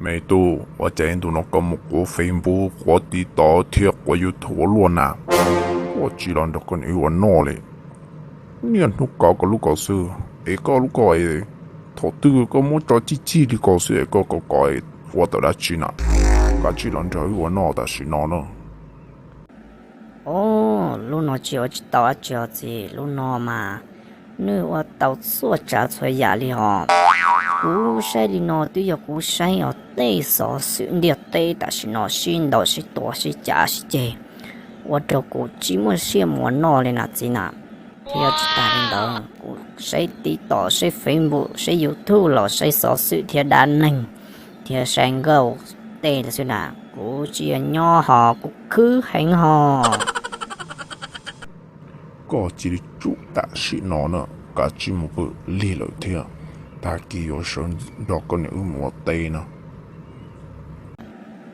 没读，我见到那个木果Facebook布，我地道贴我有讨论啊，我只能就跟你玩闹嘞。你看你搞个路搞事，一个路搞诶，头对个么着鸡的搞事，一个搞诶，我得来去哪？个只能就玩闹的是哪呢？哦，路诺就知道啊，就子路诺嘛，你我到处查出压力哦。古时的诺都有古时要对所选的对，但是诺选到是多是假是假，我这古只么些么诺的那子呐，他要知道领导，古谁地道谁Facebook谁 YouTube 了谁所选的单能，他三个对的是哪，古只nhỏ họ古cứ hành họ。个只主打是哪呢？个只么不理了天，大家有时就跟你莫对呢。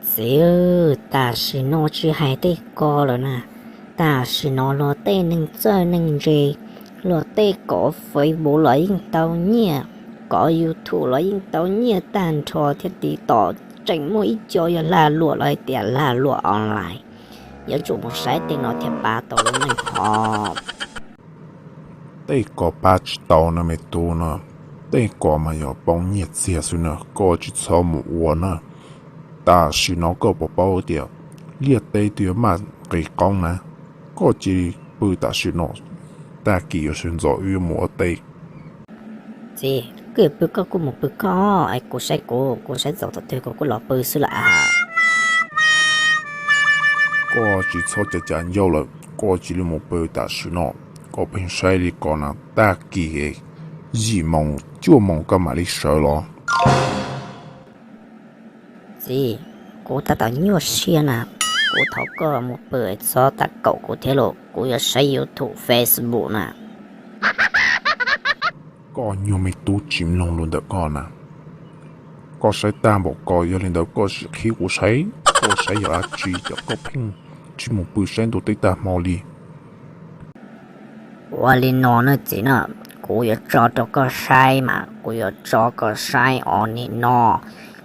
Xíu, ta chỉ nói chỉ hai tê co rồi nè. Ta chỉ nói lo tê nâng chơi nâng rì. Lo tê có Facebook lo yên tao nhẹ. Có YouTube lo yên tao nhẹ tàn trò thiết tí tỏ. Chẳng mỗi cho là lụa lại tiền là lụa online. Giờ chủ một sai tê nói thiết ba tao luôn nâng họp. Tây có ba chỉ tàu nè mấy tu nè, Tây có mà có bông nhiệt xe xuống nè, có chỉ sau một uốn nè, ta chỉ nó có bộ bao điều, liệt Tây điều mà cái con nè, có chỉ bự ta chỉ nó, ta kỳ ở trên gió ưu mùa Tây. Gì, cứ bự có cũng một bự có, ai cô sẽ dẫu thật tôi cô lọ bự sư lạ. Có chỉ sau chạy chạy nhau là, có chỉ là một bự ta chỉ nó, có bên sai đi con nè, ta kỳ ấy, gì mong, chưa mong cái mà đi sợ lo. Gì, cô ta tạo nhiều xe nè. Cô thấu có một bữa cho ta cậu của thế lộ. Cô có xây YouTube Facebook nè. Có nhiều mấy tu chìm lòng luôn được con nè. Có sẽ tam bộ coi cho lên đó có sự khí của sấy. Có sẽ ở chỉ cho có phim. Chỉ một bữa sáng đồ tới ta mò đi. Cô lên nó nữa chứ nè. Cô có cho có sai mà. Cô cho có sai ở nè nó.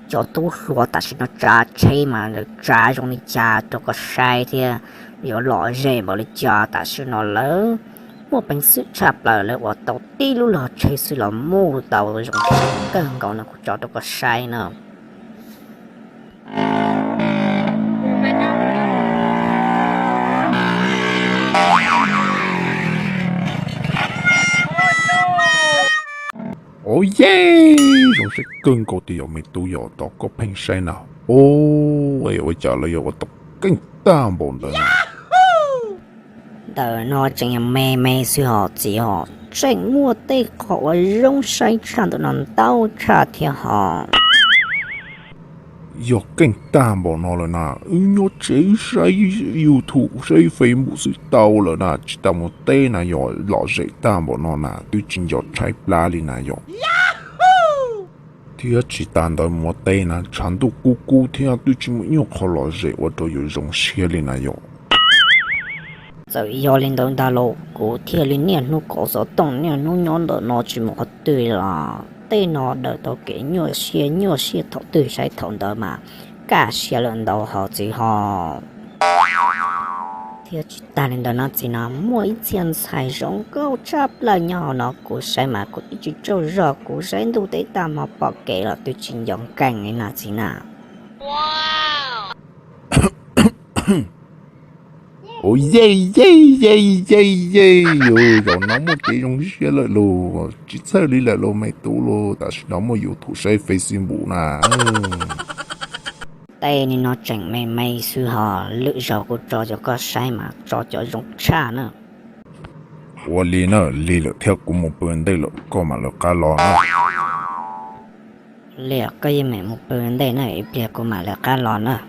Cho tú lúa ta sẽ nó trả chế mà. Trả trong đi trả cho có sai thì. Rồi lọ rễ bảo đi trả ta sẽ nó lớn. Một bánh sữa chạp là lấy quả tàu tí lúc là chơi sự là mù tàu rồi dùng cần cầu nó cho tôi có sai nữa. Oh yeah! Dùng sẽ cưng cầu thì mấy tu nhỏ đó có phim sai nào. Oh, ôi trả lời yo tao kinh tam bộ đó. Tờ nó chẳng mê sư họ chỉ họ chẳng mua tê họ rong sai chẳng tụi nó tao trả thì họ. Yo kinh tam bộ nó là na, nhớ chế sai YouTube sai Facebook sự tao là na, chỉ tao một tê na yo lọ dễ tam bộ nó na, tôi chỉ yo trái pla li na yo. Thì chỉ tàn đó một tê na, chẳng đủ cú thì tôi chỉ muốn yo khó lọ dễ, tôi tôi yo dùng xe li na yo. Rồi yo lên đó ta lộ, cụ thiệt lên nè nó có số tổng nè nó nhón đó nó chỉ một tuổi là tê nó đỡ tao kể nhiều xe thọ tuổi sai thọ đó mà cả xe lên đầu họ chỉ họ thiệt chỉ ta lên đó nó chỉ là mỗi chuyện sai rong câu chấp là nhỏ nó cụ sai mà cụ chỉ cho rõ cụ sai đủ để ta mà bỏ kể là tôi chỉ dùng cảnh ấy là chỉ nào. Oh yeah! Rồi nó một cái trong xe lại lô, chỉ sao đi lại lô mấy tú lô, ta chỉ nó một YouTube sai Facebook nè. Tây nên nó chẳng mày sư họ lựa chọn của cho có sai mà cho dùng cha nữa. Tôi liền là theo của một bên đây là có mà là cá lò nữa. Liệu cái gì mày một bên đây này biết của mà là cá lò nữa.